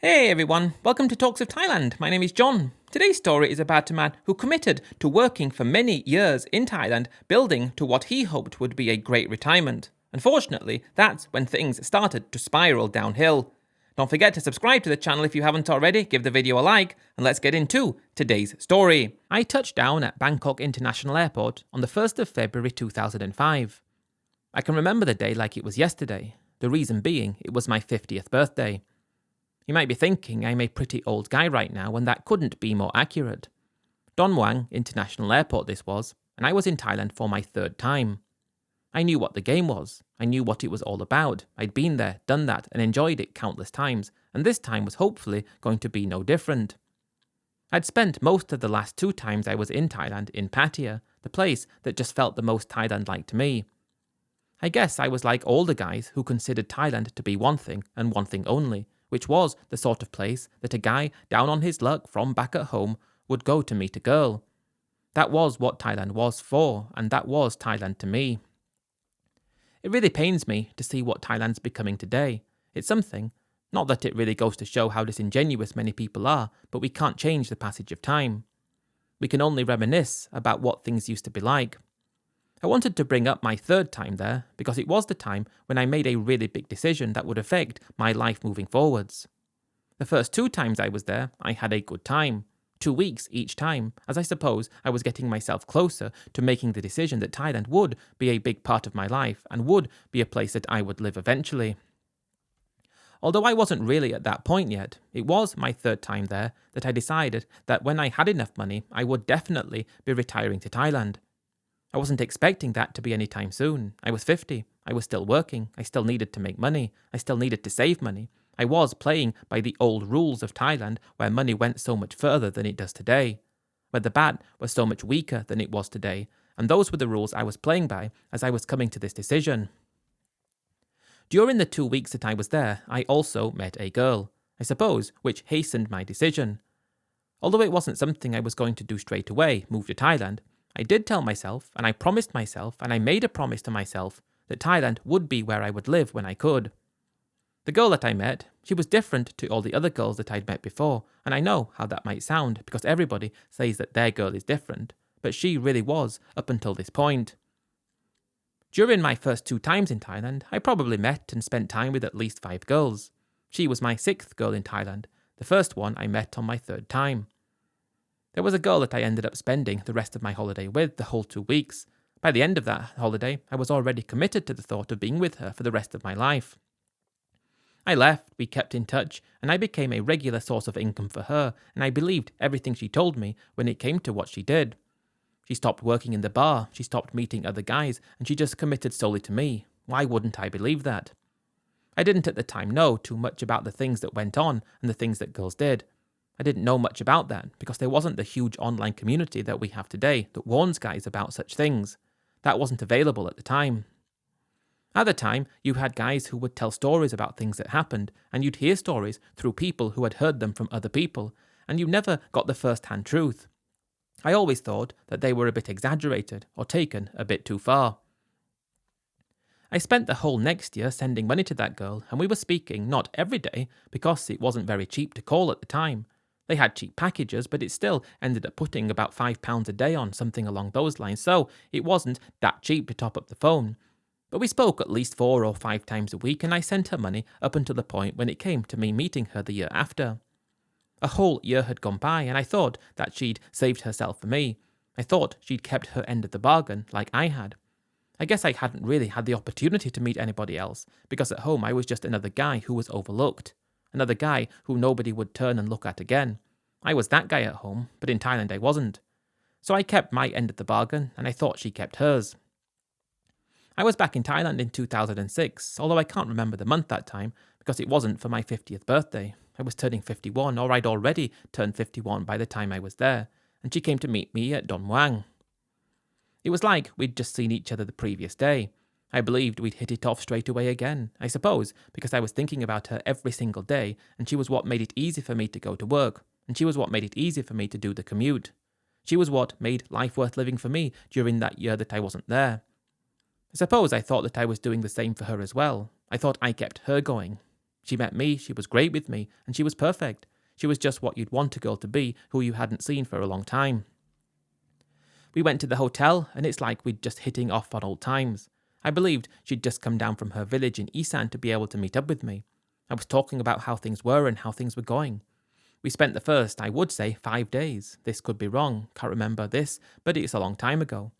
Hey everyone, welcome to Talks of Thailand. My name is Jon. Today's story is about a man who committed to working for many years in Thailand, building to what he hoped would be a great retirement. Unfortunately, that's when things started to spiral downhill. Don't forget to subscribe to the channel if you haven't already, give the video a like, and let's get into today's story. I touched down at Bangkok International Airport on the 1st of February 2005. I can remember the day like it was yesterday, the reason being it was my 50th birthday. You might be thinking I'm a pretty old guy right now, and that couldn't be more accurate. Don Muang International Airport this was, and I was in Thailand for my third time. I knew what the game was, I knew what it was all about, I'd been there, done that, and enjoyed it countless times, and this time was hopefully going to be no different. I'd spent most of the last 2 times I was in Thailand in Pattaya, the place that just felt the most Thailand-like to me. I guess I was like all the guys who considered Thailand to be one thing and one thing only, which was the sort of place that a guy down on his luck from back at home would go to meet a girl. That was what Thailand was for, and that was Thailand to me. It really pains me to see what Thailand's becoming today. It's something, not that it really goes to show how disingenuous many people are, but we can't change the passage of time. We can only reminisce about what things used to be like. I wanted to bring up my third time there because it was the time when I made a really big decision that would affect my life moving forwards. The first 2 times I was there, I had a good time. 2 weeks each time, as I suppose I was getting myself closer to making the decision that Thailand would be a big part of my life and would be a place that I would live eventually. Although I wasn't really at that point yet, it was my third time there that I decided that when I had enough money, I would definitely be retiring to Thailand. I wasn't expecting that to be any time soon. I was 50. I was still working. I still needed to make money. I still needed to save money. I was playing by the old rules of Thailand where money went so much further than it does today, where the baht was so much weaker than it was today, and those were the rules I was playing by as I was coming to this decision. During the 2 weeks that I was there, I also met a girl, I suppose, which hastened my decision. Although it wasn't something I was going to do straight away, move to Thailand, I did tell myself, and I promised myself, and I made a promise to myself, that Thailand would be where I would live when I could. The girl that I met, she was different to all the other girls that I'd met before, and I know how that might sound, because everybody says that their girl is different, but she really was up until this point. During my first 2 times in Thailand, I probably met and spent time with at least 5 girls. She was my 6th girl in Thailand, the first one I met on my 3rd time. There was a girl that I ended up spending the rest of my holiday with the whole 2 weeks. By the end of that holiday, I was already committed to the thought of being with her for the rest of my life. I left, we kept in touch, and I became a regular source of income for her, and I believed everything she told me when it came to what she did. She stopped working in the bar, she stopped meeting other guys, and she just committed solely to me. Why wouldn't I believe that? I didn't at the time know too much about the things that went on and the things that girls did. I didn't know much about that because there wasn't the huge online community that we have today that warns guys about such things. That wasn't available at the time. At the time, you had guys who would tell stories about things that happened, and you'd hear stories through people who had heard them from other people, and you never got the first-hand truth. I always thought that they were a bit exaggerated or taken a bit too far. I spent the whole next year sending money to that girl, and we were speaking not every day because it wasn't very cheap to call at the time. They had cheap packages, but it still ended up putting about £5 a day on, something along those lines, so it wasn't that cheap to top up the phone. But we spoke at least 4 or 5 times a week, and I sent her money up until the point when it came to me meeting her the year after. A whole year had gone by, and I thought that she'd saved herself for me. I thought she'd kept her end of the bargain, like I had. I guess I hadn't really had the opportunity to meet anybody else, because at home I was just another guy who was overlooked. Another guy who nobody would turn and look at again. I was that guy at home, but in Thailand I wasn't. So I kept my end of the bargain, and I thought she kept hers. I was back in Thailand in 2006, although I can't remember the month that time, because it wasn't for my 50th birthday. I was turning 51, or I'd already turned 51 by the time I was there, and she came to meet me at Don Muang. It was like we'd just seen each other the previous day. I believed we'd hit it off straight away again, I suppose, because I was thinking about her every single day, and she was what made it easy for me to go to work, and she was what made it easy for me to do the commute. She was what made life worth living for me during that year that I wasn't there. I suppose I thought that I was doing the same for her as well. I thought I kept her going. She met me, she was great with me, and she was perfect. She was just what you'd want a girl to be who you hadn't seen for a long time. We went to the hotel, and it's like we'd just hitting off on old times. I believed she'd just come down from her village in Isan to be able to meet up with me. I was talking about how things were and how things were going. We spent the first, I would say, 5 days. This could be wrong, can't remember this, but it's a long time ago.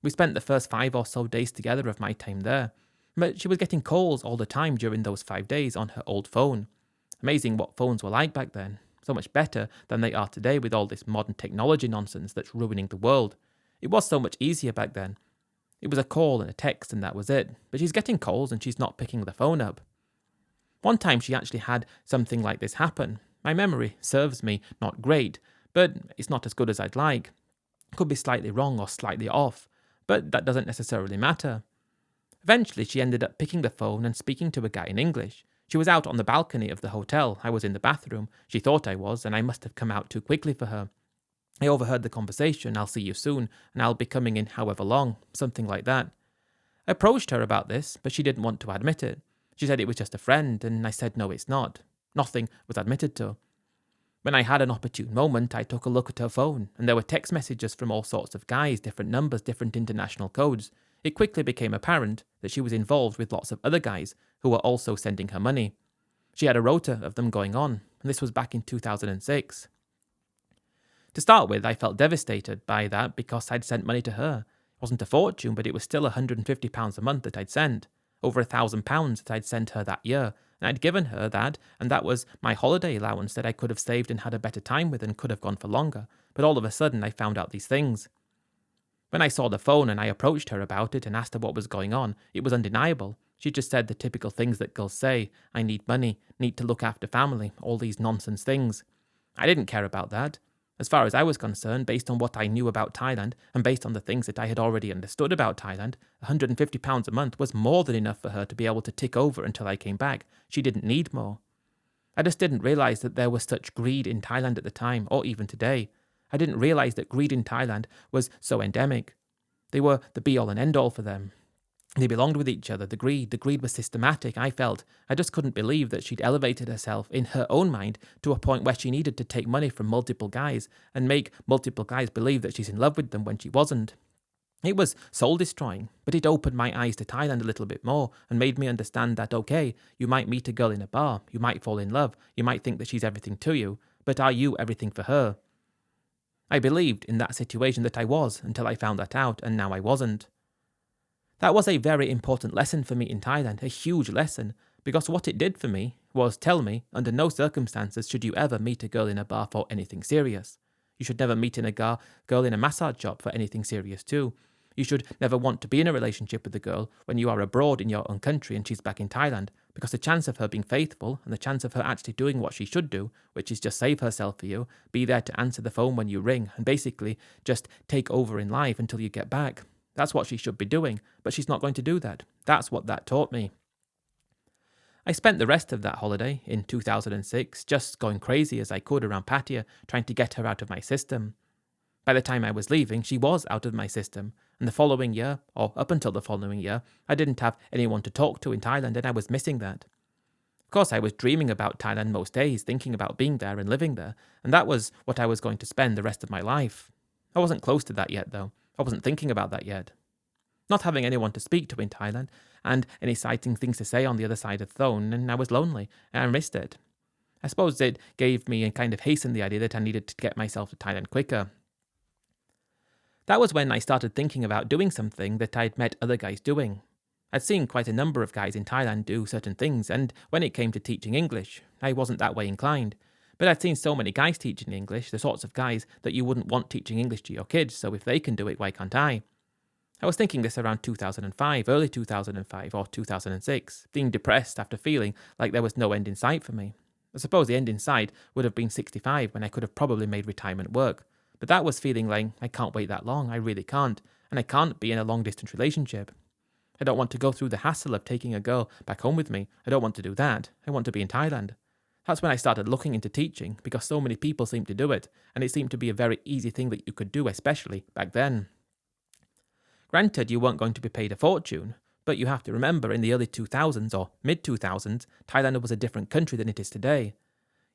We spent the first 5 or so days together of my time there. But she was getting calls all the time during those 5 days on her old phone. Amazing what phones were like back then. So much better than they are today with all this modern technology nonsense that's ruining the world. It was so much easier back then. It was a call and a text and that was it. But she's getting calls and she's not picking the phone up. One time she actually had something like this happen. My memory serves me not great, but it's not as good as I'd like. Could be slightly wrong or slightly off, but that doesn't necessarily matter. Eventually she ended up picking the phone and speaking to a guy in English. She was out on the balcony of the hotel. I was in the bathroom. She thought I was, and I must have come out too quickly for her. I overheard the conversation, "I'll see you soon, and I'll be coming in however long," something like that. I approached her about this, but she didn't want to admit it. She said it was just a friend, and I said no, it's not. Nothing was admitted to. When I had an opportune moment, I took a look at her phone, and there were text messages from all sorts of guys, different numbers, different international codes. It quickly became apparent that she was involved with lots of other guys who were also sending her money. She had a rota of them going on, and this was back in 2006. To start with, I felt devastated by that because I'd sent money to her. It wasn't a fortune, but it was still £150 a month that I'd sent. Over £1,000 that I'd sent her that year, and I'd given her that, and that was my holiday allowance that I could have saved and had a better time with and could have gone for longer. But all of a sudden, I found out these things. When I saw the phone and I approached her about it and asked her what was going on, it was undeniable. She just said the typical things that girls say. I need money, need to look after family, all these nonsense things. I didn't care about that. As far as I was concerned, based on what I knew about Thailand and based on the things that I had already understood about Thailand, £150 a month was more than enough for her to be able to tick over until I came back. She didn't need more. I just didn't realise that there was such greed in Thailand at the time, or even today. I didn't realise that greed in Thailand was so endemic. They were the be-all and end-all for them. They belonged with each other. The greed was systematic, I felt. I just couldn't believe that she'd elevated herself in her own mind to a point where she needed to take money from multiple guys and make multiple guys believe that she's in love with them when she wasn't. It was soul-destroying, but it opened my eyes to Thailand a little bit more and made me understand that, okay, you might meet a girl in a bar, you might fall in love, you might think that she's everything to you, but are you everything for her? I believed in that situation that I was until I found that out, and now I wasn't. That was a very important lesson for me in Thailand, a huge lesson, because what it did for me was tell me, under no circumstances should you ever meet a girl in a bar for anything serious. You should never meet a girl in a massage shop for anything serious too. You should never want to be in a relationship with a girl when you are abroad in your own country and she's back in Thailand, because the chance of her being faithful and the chance of her actually doing what she should do, which is just save herself for you, be there to answer the phone when you ring, and basically just take over in life until you get back. That's what she should be doing, but she's not going to do that. That's what that taught me. I spent the rest of that holiday in 2006 just going crazy as I could around Pattaya, trying to get her out of my system. By the time I was leaving, she was out of my system, and the following year, or up until the following year, I didn't have anyone to talk to in Thailand, and I was missing that. Of course, I was dreaming about Thailand most days, thinking about being there and living there, and that was what I was going to spend the rest of my life. I wasn't close to that yet, though. I wasn't thinking about that yet. Not having anyone to speak to in Thailand, and any exciting things to say on the other side of the phone, and I was lonely, and I missed it. I suppose it gave me and kind of hastened the idea that I needed to get myself to Thailand quicker. That was when I started thinking about doing something that I'd met other guys doing. I'd seen quite a number of guys in Thailand do certain things, and when it came to teaching English, I wasn't that way inclined. But I'd seen so many guys teaching English, the sorts of guys that you wouldn't want teaching English to your kids, so if they can do it, why can't I? I was thinking this around 2005, early 2005 or 2006, being depressed after feeling like there was no end in sight for me. I suppose the end in sight would have been 65 when I could have probably made retirement work. But that was feeling like I can't wait that long, I really can't, and I can't be in a long-distance relationship. I don't want to go through the hassle of taking a girl back home with me. I don't want to do that. I want to be in Thailand. That's when I started looking into teaching, because so many people seemed to do it, and it seemed to be a very easy thing that you could do, especially back then. Granted, you weren't going to be paid a fortune, But you have to remember, in the early 2000s or mid-2000s, Thailand was a different country than it is today.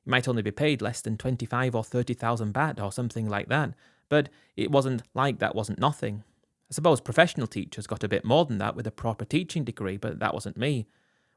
You might only be paid less than 25 or 30,000 baht or something like that, but it wasn't like that wasn't nothing. I suppose professional teachers got a bit more than that with a proper teaching degree, but that wasn't me.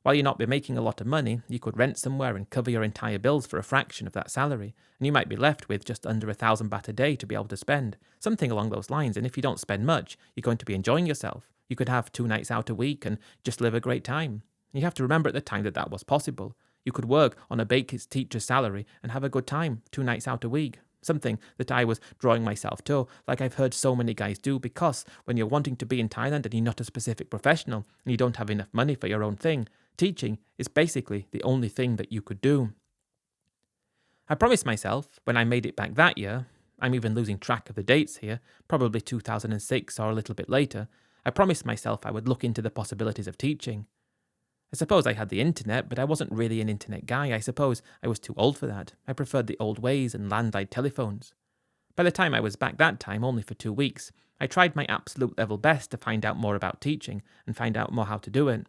While you not be making a lot of money, you could rent somewhere and cover your entire bills for a fraction of that salary, and you might be left with just under 1,000 baht a day to be able to spend, something along those lines. And if you don't spend much, you're going to be enjoying yourself. You could have 2 nights out a week and just live a great time. You have to remember at the time that that was possible. You could work on a baker's teacher's salary and have a good time 2 nights out a week. Something that I was drawing myself to, like I've heard so many guys do, because when you're wanting to be in Thailand and you're not a specific professional and you don't have enough money for your own thing, teaching is basically the only thing that you could do. I promised myself, when I made it back that year, I'm even losing track of the dates here, probably 2006 or a little bit later, I promised myself I would look into the possibilities of teaching. I suppose I had the internet, but I wasn't really an internet guy. I suppose I was too old for that. I preferred the old ways and landline telephones. By the time I was back that time, only for 2 weeks, I tried my absolute level best to find out more about teaching and find out more how to do it.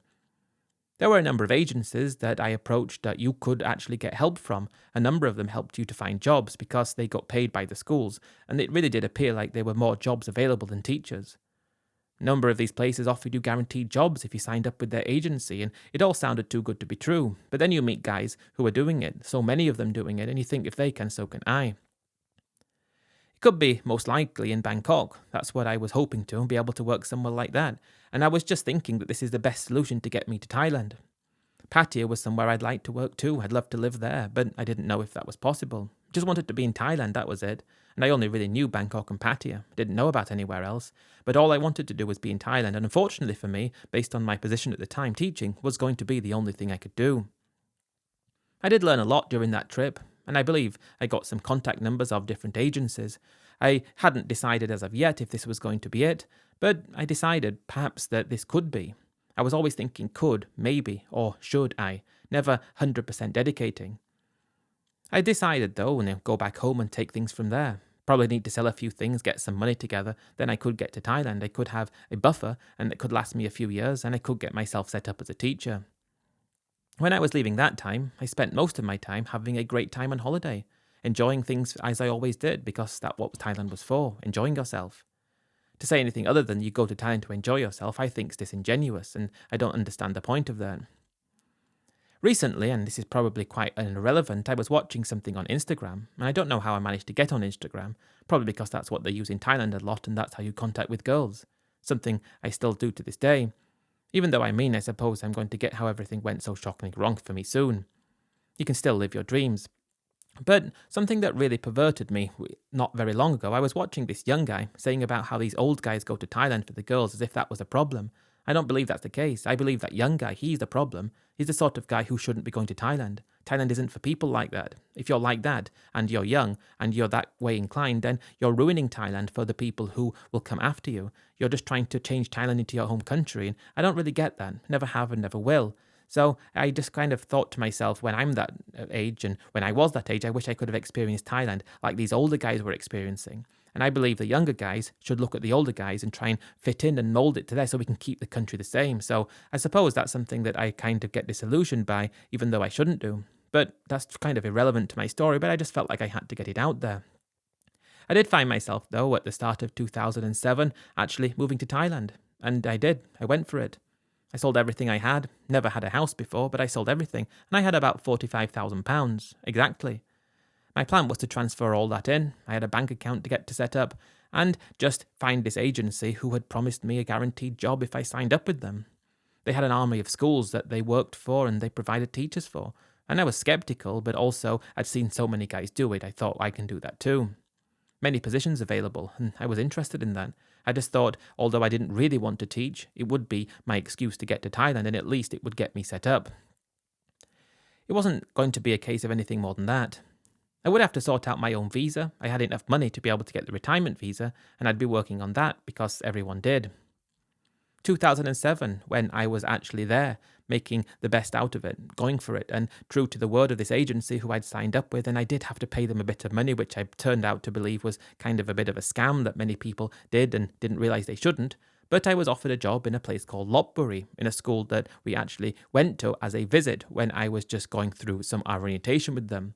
There were a number of agencies that I approached that you could actually get help from. A number of them helped you to find jobs because they got paid by the schools, and it really did appear like there were more jobs available than teachers. A number of these places offered you guaranteed jobs if you signed up with their agency, and it all sounded too good to be true. But then you meet guys who are doing it, so many of them doing it, and you think if they can, so can I. It could be most likely in Bangkok. That's what I was hoping to, be able to work somewhere like that. And I was just thinking that this is the best solution to get me to Thailand. Pattaya was somewhere I'd like to work too. I'd love to live there, but I didn't know if that was possible. Just wanted to be in Thailand, that was it. And I only really knew Bangkok and Pattaya. Didn't know about anywhere else. But all I wanted to do was be in Thailand, and unfortunately for me, based on my position at the time, teaching was going to be the only thing I could do. I did learn a lot during that trip, and I believe I got some contact numbers of different agencies. I hadn't decided as of yet if this was going to be it, but I decided perhaps that this could be. I was always thinking could, maybe, or should I, never 100% dedicating. I decided though, go back home and take things from there. Probably need to sell a few things, get some money together, then I could get to Thailand. I could have a buffer, and it could last me a few years, and I could get myself set up as a teacher. When I was leaving that time, I spent most of my time having a great time on holiday, enjoying things as I always did, because that's what Thailand was for, enjoying yourself. To say anything other than you go to Thailand to enjoy yourself, I think is disingenuous, and I don't understand the point of that. Recently, and this is probably quite irrelevant, I was watching something on Instagram, and I don't know how I managed to get on Instagram, probably because that's what they use in Thailand a lot, and that's how you contact with girls. Something I still do to this day. Even though I suppose I'm going to get how everything went so shockingly wrong for me soon. You can still live your dreams. But something that really perverted me not very long ago, I was watching this young guy saying about how these old guys go to Thailand for the girls as if that was a problem. I don't believe that's the case. I believe that young guy, he's the problem. He's the sort of guy who shouldn't be going to Thailand. Thailand isn't for people like that. If you're like that, and you're young, and you're that way inclined, then you're ruining Thailand for the people who will come after you. You're just trying to change Thailand into your home country, and I don't really get that. Never have and never will. So I just kind of thought to myself, when I'm that age, and when I was that age, I wish I could have experienced Thailand like these older guys were experiencing. And I believe the younger guys should look at the older guys and try and fit in and mould it to there so we can keep the country the same. So I suppose that's something that I kind of get disillusioned by, even though I shouldn't do. But that's kind of irrelevant to my story, but I just felt like I had to get it out there. I did find myself, though, at the start of 2007, actually moving to Thailand. And I did. I went for it. I sold everything I had. Never had a house before, but I sold everything. And I had about £45,000, exactly. My plan was to transfer all that in. I had a bank account to get to set up, and just find this agency who had promised me a guaranteed job if I signed up with them. They had an army of schools that they worked for and they provided teachers for. And I was skeptical, but also I'd seen so many guys do it, I thought I can do that too. Many positions available, and I was interested in that. I just thought, although I didn't really want to teach, it would be my excuse to get to Thailand, and at least it would get me set up. It wasn't going to be a case of anything more than that. I would have to sort out my own visa. I had enough money to be able to get the retirement visa, and I'd be working on that because everyone did. 2007, when I was actually there, making the best out of it, going for it, and true to the word of this agency who I'd signed up with, and I did have to pay them a bit of money, which I turned out to believe was kind of a bit of a scam that many people did and didn't realise they shouldn't. But I was offered a job in a place called Lopburi, in a school that we actually went to as a visit when I was just going through some orientation with them.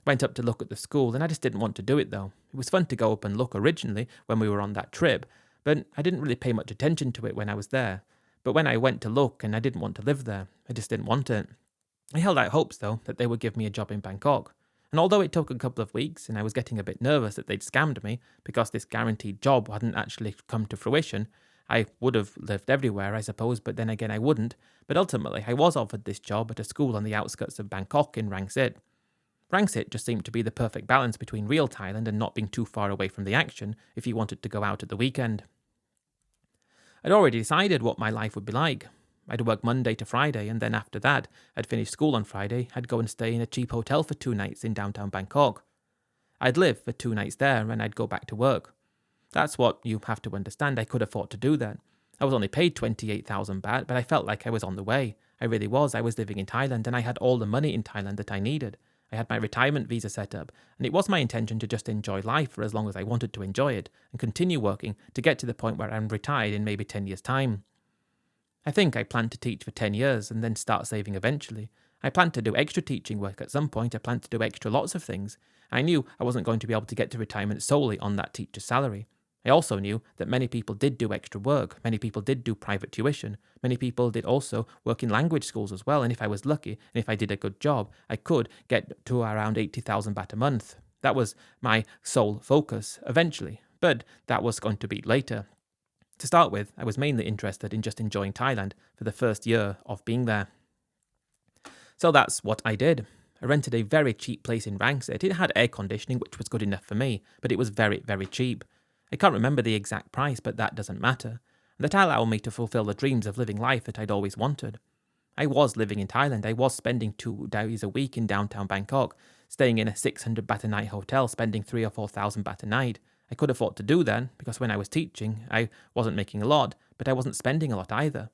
Went up to look at the school, and I just didn't want to do it though. It was fun to go up and look originally when we were on that trip, but I didn't really pay much attention to it when I was there. But when I went to look and I didn't want to live there, I just didn't want it. I held out hopes though that they would give me a job in Bangkok. And although it took a couple of weeks and I was getting a bit nervous that they'd scammed me because this guaranteed job hadn't actually come to fruition, I would have lived everywhere, I suppose, but then again I wouldn't. But ultimately, I was offered this job at a school on the outskirts of Bangkok in Rangsit. Rangsit just seemed to be the perfect balance between real Thailand and not being too far away from the action if you wanted to go out at the weekend. I'd already decided what my life would be like. I'd work Monday to Friday, and then after that, I'd finish school on Friday, I'd go and stay in a cheap hotel for 2 nights in downtown Bangkok. I'd live for 2 nights there, and I'd go back to work. That's what you have to understand. I could afford to do that. I was only paid 28,000 baht, but I felt like I was on the way. I really was. I was living in Thailand, and I had all the money in Thailand that I needed. I had my retirement visa set up, and it was my intention to just enjoy life for as long as I wanted to enjoy it, and continue working to get to the point where I'm retired in maybe 10 years' time. I think I planned to teach for 10 years and then start saving eventually. I planned to do extra teaching work at some point. I planned to do extra lots of things. I knew I wasn't going to be able to get to retirement solely on that teacher's salary. I also knew that many people did do extra work. Many people did do private tuition. Many people did also work in language schools as well. And if I was lucky and if I did a good job, I could get to around 80,000 baht a month. That was my sole focus eventually. But that was going to be later. To start with, I was mainly interested in just enjoying Thailand for the first year of being there. So that's what I did. I rented a very cheap place in Rangsit. It had air conditioning, which was good enough for me, but it was very, very cheap. I can't remember the exact price, but that doesn't matter. That allowed me to fulfill the dreams of living life that I'd always wanted. I was living in Thailand. I was spending 2 days a week in downtown Bangkok, staying in a 600 baht a night hotel, spending 3,000 or 4,000 baht a night. I could afford to do that because when I was teaching, I wasn't making a lot, but I wasn't spending a lot either.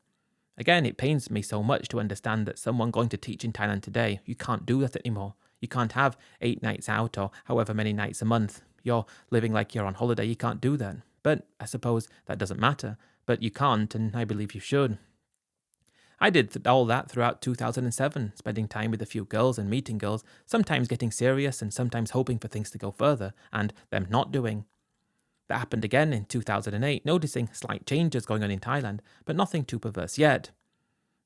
Again, it pains me so much to understand that someone going to teach in Thailand today, you can't do that anymore. You can't have 8 nights out or however many nights a month. You're living like you're on holiday. You can't do that. But I suppose that doesn't matter. But you can't, and I believe you should. I did all that throughout 2007, spending time with a few girls and meeting girls, sometimes getting serious and sometimes hoping for things to go further, and them not doing. That happened again in 2008, noticing slight changes going on in Thailand, but nothing too perverse yet.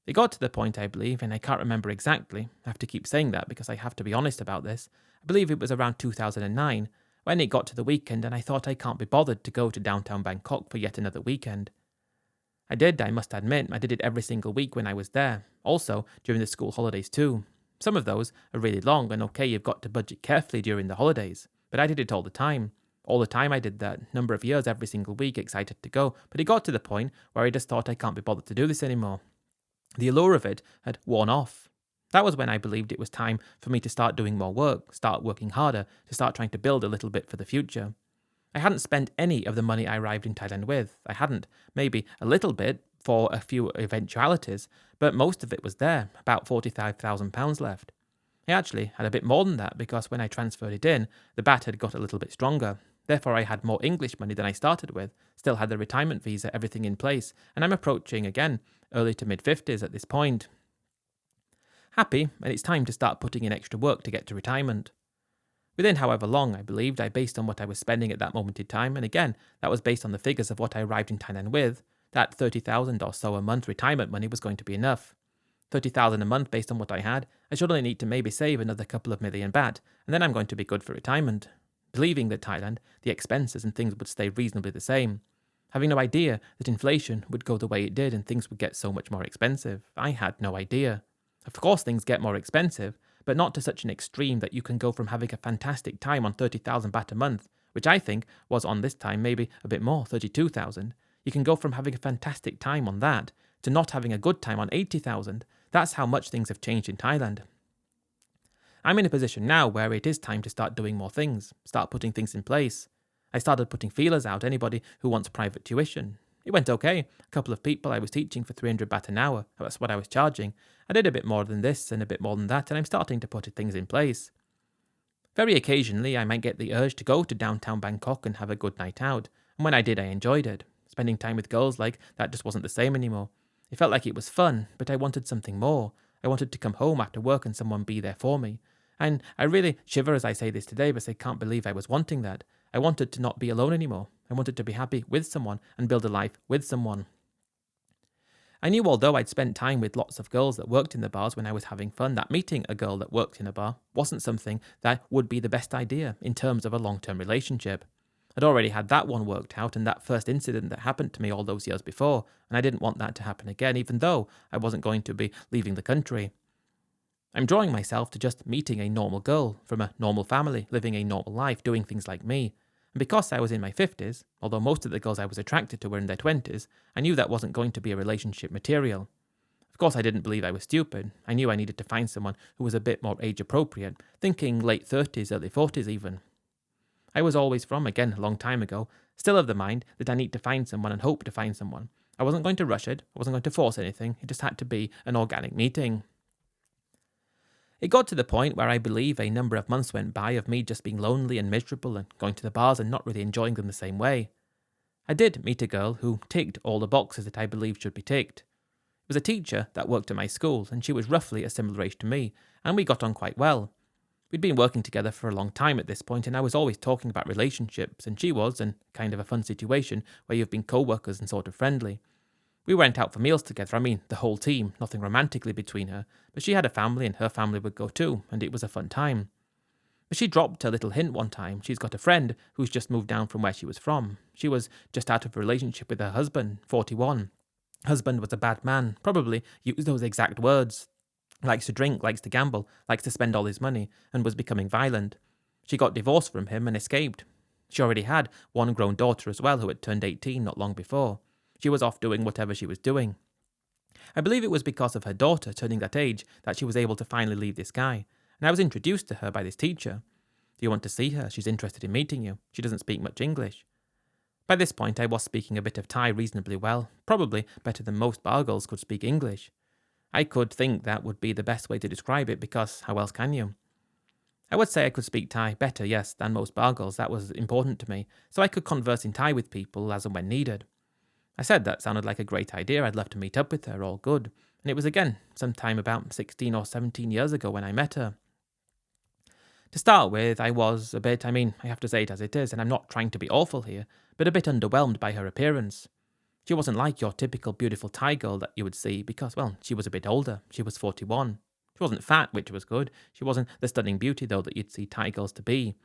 It got to the point, I believe, and I can't remember exactly, I have to keep saying that because I have to be honest about this, I believe it was around 2009, when it got to the weekend and I thought I can't be bothered to go to downtown Bangkok for yet another weekend. I must admit, I did it every single week when I was there, also during the school holidays too. Some of those are really long, and okay, you've got to budget carefully during the holidays, but I did it all the time. All the time I did that, number of years every single week, excited to go, but it got to the point where I just thought I can't be bothered to do this anymore. The allure of it had worn off. That was when I believed it was time for me to start doing more work, start working harder, to start trying to build a little bit for the future. I hadn't spent any of the money I arrived in Thailand with. I hadn't. Maybe a little bit for a few eventualities, but most of it was there, about £45,000 left. I actually had a bit more than that because when I transferred it in, the baht had got a little bit stronger. Therefore, I had more English money than I started with, still had the retirement visa, everything in place, and I'm approaching, again, early to mid-50s at this point. Happy, and it's time to start putting in extra work to get to retirement. Within however long, I believed, I based on what I was spending at that moment in time, and again, that was based on the figures of what I arrived in Thailand with, that 30,000 or so a month retirement money was going to be enough. 30,000 a month based on what I had, I should only need to maybe save another couple of million baht, and then I'm going to be good for retirement. Believing that Thailand, the expenses and things would stay reasonably the same. Having no idea that inflation would go the way it did and things would get so much more expensive. I had no idea. Of course things get more expensive, but not to such an extreme that you can go from having a fantastic time on 30,000 baht a month, which I think was on this time maybe a bit more, 32,000. You can go from having a fantastic time on that to not having a good time on 80,000. That's how much things have changed in Thailand. I'm in a position now where it is time to start doing more things, start putting things in place. I started putting feelers out, anybody who wants private tuition. It went okay. A couple of people I was teaching for 300 baht an hour. That's what I was charging. I did a bit more than this and a bit more than that, and I'm starting to put things in place. Very occasionally, I might get the urge to go to downtown Bangkok and have a good night out, and when I did, I enjoyed it. Spending time with girls like that just wasn't the same anymore. It felt like it was fun, but I wanted something more. I wanted to come home after work and someone be there for me. And I really shiver as I say this today, but I can't believe I was wanting that. I wanted to not be alone anymore. I wanted to be happy with someone and build a life with someone. I knew although I'd spent time with lots of girls that worked in the bars when I was having fun, that meeting a girl that worked in a bar wasn't something that would be the best idea in terms of a long-term relationship. I'd already had that one worked out and that first incident that happened to me all those years before, and I didn't want that to happen again, even though I wasn't going to be leaving the country. I'm drawing myself to just meeting a normal girl from a normal family, living a normal life, doing things like me. And because I was in my 50s, although most of the girls I was attracted to were in their 20s, I knew that wasn't going to be a relationship material. Of course, I didn't believe I was stupid. I knew I needed to find someone who was a bit more age appropriate, thinking late 30s, early 40s even. I was always from, again, a long time ago, still of the mind that I need to find someone and hope to find someone. I wasn't going to rush it, I wasn't going to force anything, it just had to be an organic meeting. It got to the point where I believe a number of months went by of me just being lonely and miserable and going to the bars and not really enjoying them the same way. I did meet a girl who ticked all the boxes that I believed should be ticked. It was a teacher that worked at my school, and she was roughly a similar age to me, and we got on quite well. We'd been working together for a long time at this point, and I was always talking about relationships, and she was, in kind of a fun situation where you've been co-workers and sort of friendly. We went out for meals together, I mean, the whole team, nothing romantically between her, but she had a family and her family would go too, and it was a fun time. But she dropped a little hint one time. She's got a friend who's just moved down from where she was from. She was just out of a relationship with her husband, 41. Husband was a bad man, probably used those exact words. Likes to drink, likes to gamble, likes to spend all his money, and was becoming violent. She got divorced from him and escaped. She already had one grown daughter as well who had turned 18 not long before. She was off doing whatever she was doing. I believe it was because of her daughter turning that age that she was able to finally leave this guy, and I was introduced to her by this teacher. Do you want to see her? She's interested in meeting you. She doesn't speak much English. By this point I was speaking a bit of Thai reasonably well, probably better than most bar girls could speak English. I could think that would be the best way to describe it because how else can you? I would say I could speak Thai better, yes, than most bar girls. That was important to me, so I could converse in Thai with people as and when needed. I said that sounded like a great idea, I'd love to meet up with her, all good. And it was again, sometime about 16 or 17 years ago when I met her. To start with, I was a bit, I have to say it as it is, and I'm not trying to be awful here, but a bit underwhelmed by her appearance. She wasn't like your typical beautiful Thai girl that you would see because, well, she was a bit older. She was 41. She wasn't fat, which was good. She wasn't the stunning beauty, though, that you'd see Thai girls to be.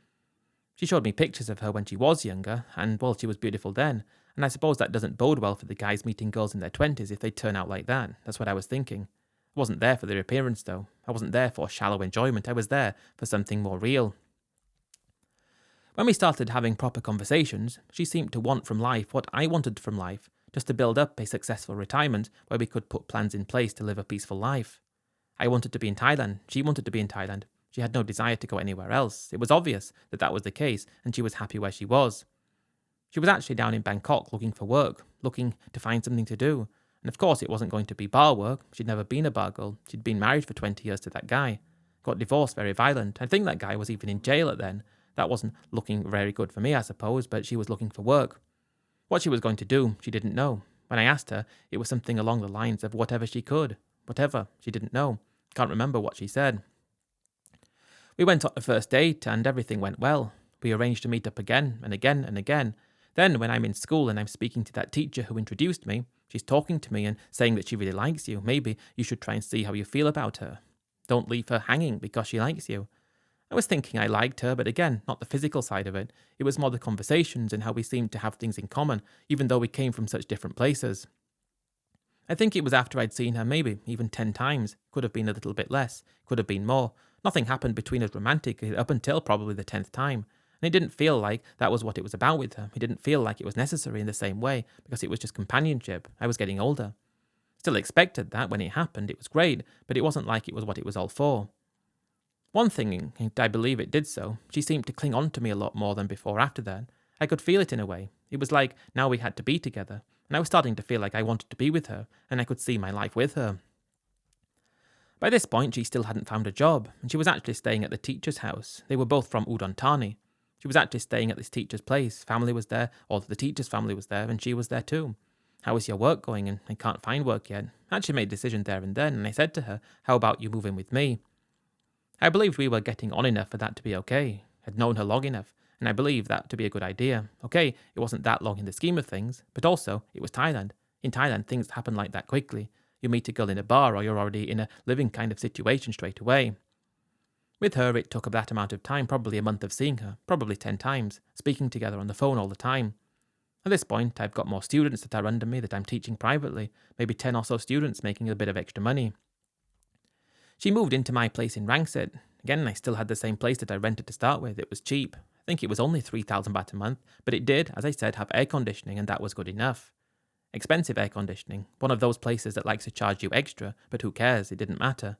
She showed me pictures of her when she was younger, and, well, she was beautiful then. And I suppose that doesn't bode well for the guys meeting girls in their 20s if they turn out like that. That's what I was thinking. I wasn't there for their appearance, though. I wasn't there for shallow enjoyment. I was there for something more real. When we started having proper conversations, she seemed to want from life what I wanted from life, just to build up a successful retirement where we could put plans in place to live a peaceful life. I wanted to be in Thailand. She wanted to be in Thailand. She had no desire to go anywhere else. It was obvious that that was the case, and she was happy where she was. She was actually down in Bangkok looking for work, looking to find something to do. And of course it wasn't going to be bar work. She'd never been a bar girl. She'd been married for 20 years to that guy. Got divorced, very violent. I think that guy was even in jail at then. That wasn't looking very good for me, I suppose, but she was looking for work. What she was going to do, she didn't know. When I asked her, it was something along the lines of whatever she could. Whatever, she didn't know. Can't remember what she said. We went on the first date and everything went well. We arranged to meet up again and again and again. Then when I'm in school and I'm speaking to that teacher who introduced me, she's talking to me and saying that she really likes you. Maybe you should try and see how you feel about her. Don't leave her hanging because she likes you. I was thinking I liked her, but again, not the physical side of it. It was more the conversations and how we seemed to have things in common, even though we came from such different places. I think it was after I'd seen her maybe even 10 times. Could have been a little bit less, could have been more. Nothing happened between us romantically up until probably the 10th time. And it didn't feel like that was what it was about with her. It didn't feel like it was necessary in the same way, because it was just companionship. I was getting older. Still expected that when it happened, it was great, but it wasn't like it was what it was all for. One thing, and I believe it did so, she seemed to cling on to me a lot more than before after that. I could feel it in a way. It was like now we had to be together, and I was starting to feel like I wanted to be with her, and I could see my life with her. By this point, she still hadn't found a job, and she was actually staying at the teacher's house. They were both from Udon Thani. She was actually staying at this teacher's place. Family was there, or the teacher's family was there, and she was there too. How is your work going? And I can't find work yet. I actually made a decision there and then, and I said to her, how about you move in with me? I believed we were getting on enough for that to be okay. I'd known her long enough, and I believed that to be a good idea. Okay, it wasn't that long in the scheme of things, but also, it was Thailand. In Thailand, things happen like that quickly. You meet a girl in a bar, or you're already in a living kind of situation straight away. With her, it took that amount of time, probably a month of seeing her, probably 10 times, speaking together on the phone all the time. At this point, I've got more students that are under me that I'm teaching privately, maybe 10 or so students making a bit of extra money. She moved into my place in Rangsit. Again, I still had the same place that I rented to start with. It was cheap. I think it was only 3,000 baht a month, but it did, as I said, have air conditioning, and that was good enough. Expensive air conditioning, one of those places that likes to charge you extra, but who cares, it didn't matter.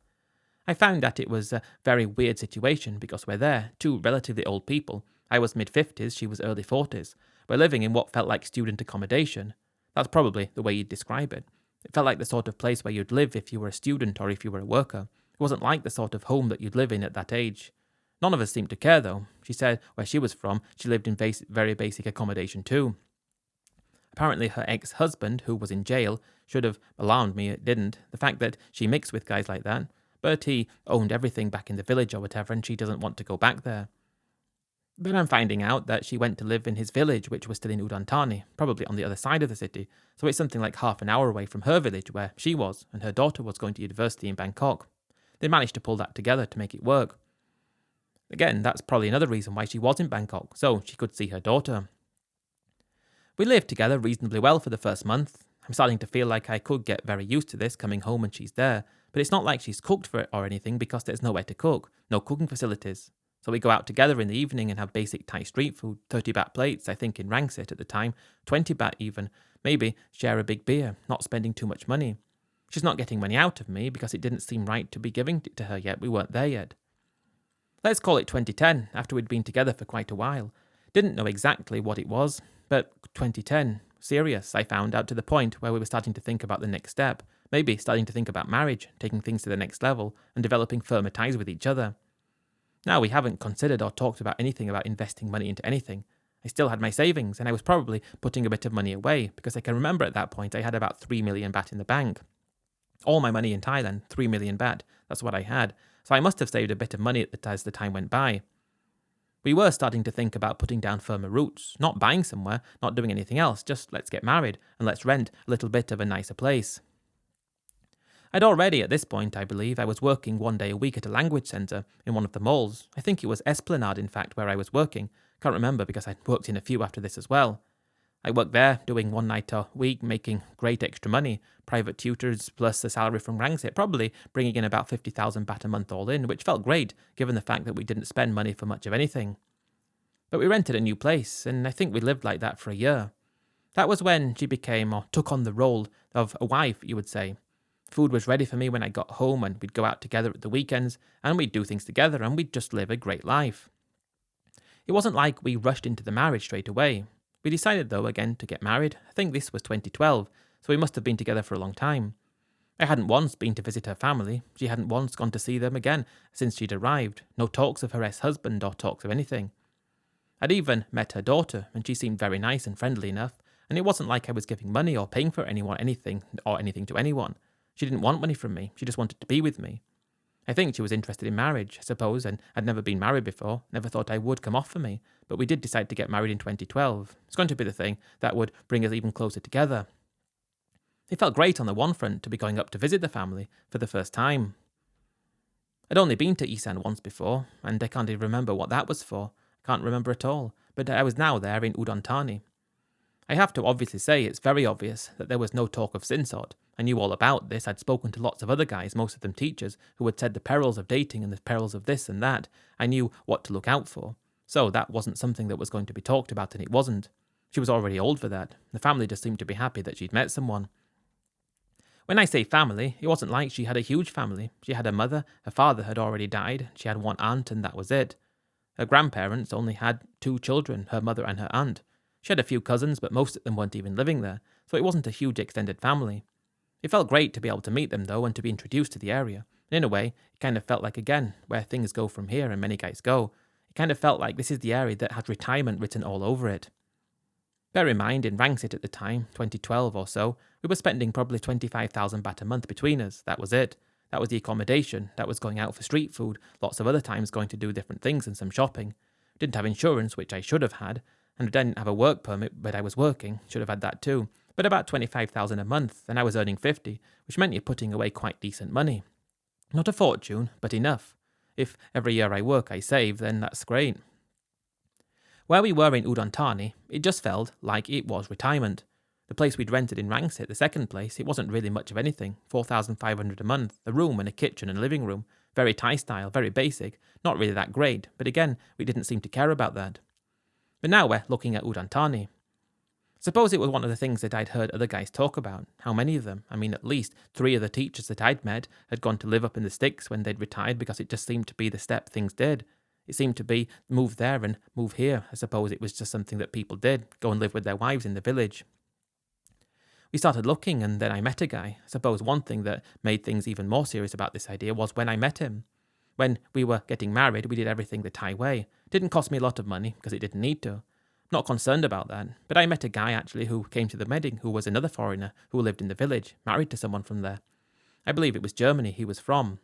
I found that it was a very weird situation because we're there, two relatively old people. I was mid-50s, she was early 40s. We're living in what felt like student accommodation. That's probably the way you'd describe it. It felt like the sort of place where you'd live if you were a student or if you were a worker. It wasn't like the sort of home that you'd live in at that age. None of us seemed to care though. She said where she was from, she lived in very basic accommodation too. Apparently her ex-husband, who was in jail, should have alarmed me, it didn't. The fact that she mixed with guys like that. But he owned everything back in the village or whatever, and she doesn't want to go back there. Then I'm finding out that she went to live in his village, which was still in Udon Thani, probably on the other side of the city, so it's something like half an hour away from her village where she was, and her daughter was going to university in Bangkok. They managed to pull that together to make it work. Again, that's probably another reason why she was in Bangkok, so she could see her daughter. We lived together reasonably well for the first month. I'm starting to feel like I could get very used to this, coming home and she's there, but it's not like she's cooked for it or anything because there's nowhere to cook, no cooking facilities. So we go out together in the evening and have basic Thai street food, 30 baht plates, I think in Rangsit at the time, 20 baht even, maybe share a big beer, not spending too much money. She's not getting money out of me because it didn't seem right to be giving it to her yet, we weren't there yet. Let's call it 2010, after we'd been together for quite a while. Didn't know exactly what it was, but 2010, serious, I found out to the point where we were starting to think about the next step, maybe starting to think about marriage, taking things to the next level, and developing firmer ties with each other. Now we haven't considered or talked about anything about investing money into anything. I still had my savings, and I was probably putting a bit of money away, because I can remember at that point I had about 3 million baht in the bank. All my money in Thailand, 3 million baht, that's what I had, so I must have saved a bit of money as the time went by. We were starting to think about putting down firmer roots, not buying somewhere, not doing anything else, just let's get married, and let's rent a little bit of a nicer place. I'd already, at this point, I believe, I was working 1 day a week at a language centre in one of the malls. I think it was Esplanade, in fact, where I was working. Can't remember because I'd worked in a few after this as well. I worked there, doing 1 night a week, making great extra money, private tutors plus the salary from Rangsit, probably bringing in about 50,000 baht a month all in, which felt great, given the fact that we didn't spend money for much of anything. But we rented a new place, and I think we lived like that for a year. That was when she became, or took on the role of a wife, you would say. Food was ready for me when I got home, and we'd go out together at the weekends, and we'd do things together, and we'd just live a great life. It wasn't like we rushed into the marriage straight away. We decided, though, again, to get married. I think this was 2012, so we must have been together for a long time. I hadn't once been to visit her family. She hadn't once gone to see them again since she'd arrived. No talks of her ex-husband or talks of anything. I'd even met her daughter, and she seemed very nice and friendly enough, and it wasn't like I was giving money or paying for anything to anyone. She didn't want money from me, she just wanted to be with me. I think she was interested in marriage, I suppose, and I'd never been married before, never thought I would come off for me, but we did decide to get married in 2012. It's going to be the thing that would bring us even closer together. It felt great on the one front to be going up to visit the family for the first time. I'd only been to Isan once before, and I can't even remember what that was for. I can't remember at all, but I was now there in Udon Thani. I have to obviously say it's very obvious that there was no talk of sinsort. I knew all about this. I'd spoken to lots of other guys, most of them teachers, who had said the perils of dating and the perils of this and that. I knew what to look out for. So that wasn't something that was going to be talked about, and it wasn't. She was already old for that. The family just seemed to be happy that she'd met someone. When I say family, it wasn't like she had a huge family. She had a mother, her father had already died, she had one aunt, and that was it. Her grandparents only had 2 children, her mother and her aunt. She had a few cousins, but most of them weren't even living there, so it wasn't a huge extended family. It felt great to be able to meet them, though, and to be introduced to the area. And in a way, it kind of felt like, again, where things go from here and many guys go. It kind of felt like this is the area that had retirement written all over it. Bear in mind, in Rangsit at the time, 2012 or so, we were spending probably 25,000 baht a month between us. That was it. That was the accommodation. That was going out for street food, lots of other times going to do different things and some shopping. Didn't have insurance, which I should have had, and I didn't have a work permit, but I was working. Should have had that too. But about 25,000 a month, and I was earning 50, which meant you're putting away quite decent money. Not a fortune, but enough. If every year I work I save, then that's great. Where we were in Udon Thani, it just felt like it was retirement. The place we'd rented in Rangsit, the second place, it wasn't really much of anything. 4,500 a month, a room and a kitchen and a living room. Very Thai style, very basic, not really that great, but again, we didn't seem to care about that. But now we're looking at Udon Thani. Suppose it was one of the things that I'd heard other guys talk about. How many of them? I mean, at least 3 of the teachers that I'd met had gone to live up in the sticks when they'd retired because it just seemed to be the step things did. It seemed to be move there and move here. I suppose it was just something that people did, go and live with their wives in the village. We started looking, and then I met a guy. I suppose one thing that made things even more serious about this idea was when I met him. When we were getting married, we did everything the Thai way. Didn't cost me a lot of money, because it didn't need to. Not concerned about that, but I met a guy actually who came to the wedding who was another foreigner who lived in the village, married to someone from there. I believe it was Germany he was from.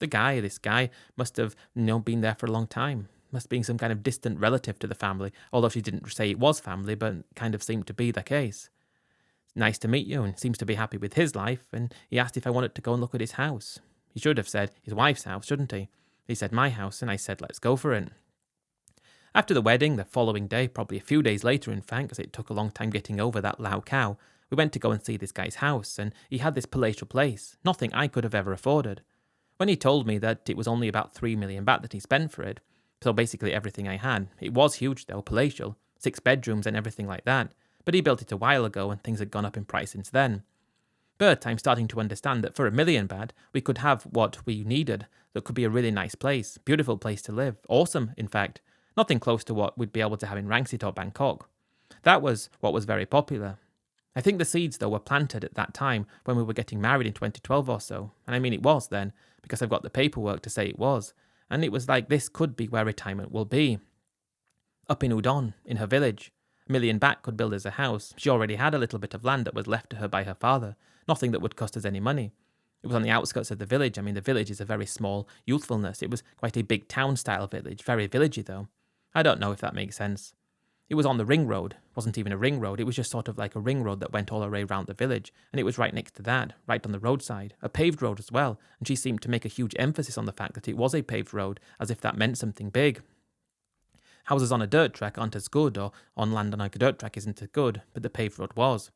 This guy must have, been there for a long time. Must have been some kind of distant relative to the family, although she didn't say it was family, but kind of seemed to be the case. Nice to meet you, and seems to be happy with his life, and he asked if I wanted to go and look at his house. He should have said his wife's house, shouldn't he? He said my house, and I said let's go for it. After the wedding, the following day, probably a few days later in fact, because it took a long time getting over that Lao cow, we went to go and see this guy's house, and he had this palatial place, nothing I could have ever afforded. When he told me that it was only about 3 million baht that he spent for it, so basically everything I had, it was huge though, palatial, 6 bedrooms and everything like that, but he built it a while ago and things had gone up in price since then. But I'm starting to understand that for 1 million baht, we could have what we needed, that could be a really nice place, beautiful place to live, awesome in fact, nothing close to what we'd be able to have in Rangsit or Bangkok. That was what was very popular. I think the seeds, though, were planted at that time when we were getting married in 2012 or so, and I mean it was then, because I've got the paperwork to say it was, and it was like this could be where retirement will be. Up in Udon, in her village, 1 million baht could build us a house. She already had a little bit of land that was left to her by her father, nothing that would cost us any money. It was on the outskirts of the village. I mean, the village is a very small youthfulness. It was quite a big town-style village, very villagey though. I don't know if that makes sense. It was on the ring road. It wasn't even a ring road. It was just sort of like a ring road that went all the way around the village. And it was right next to that, right on the roadside. A paved road as well. And she seemed to make a huge emphasis on the fact that it was a paved road, as if that meant something big. Houses on a dirt track aren't as good, or on land on a dirt track isn't as good, but the paved road was.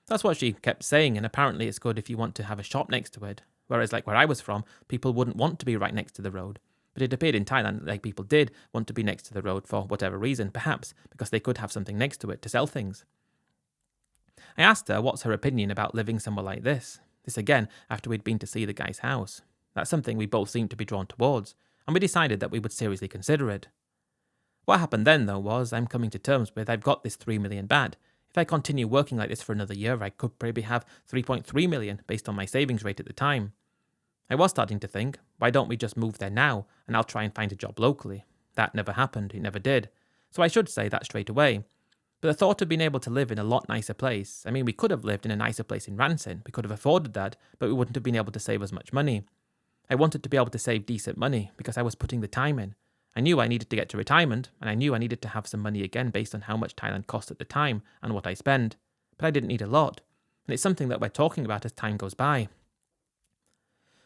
That's what she kept saying, and apparently it's good if you want to have a shop next to it. Whereas like where I was from, people wouldn't want to be right next to the road. But it appeared in Thailand like people did want to be next to the road for whatever reason, perhaps because they could have something next to it to sell things. I asked her what's her opinion about living somewhere like this. This again after we'd been to see the guy's house. That's something we both seemed to be drawn towards, and we decided that we would seriously consider it. What happened then though was I'm coming to terms with I've got this 3 million baht. If I continue working like this for another year, I could probably have 3.3 million based on my savings rate at the time. I was starting to think, why don't we just move there now, and I'll try and find a job locally. That never happened, it never did. So I should say that straight away. But the thought of being able to live in a lot nicer place, I mean we could have lived in a nicer place in Ransin, we could have afforded that, but we wouldn't have been able to save as much money. I wanted to be able to save decent money, because I was putting the time in. I knew I needed to get to retirement, and I knew I needed to have some money again based on how much Thailand cost at the time, and what I spend. But I didn't need a lot, and it's something that we're talking about as time goes by.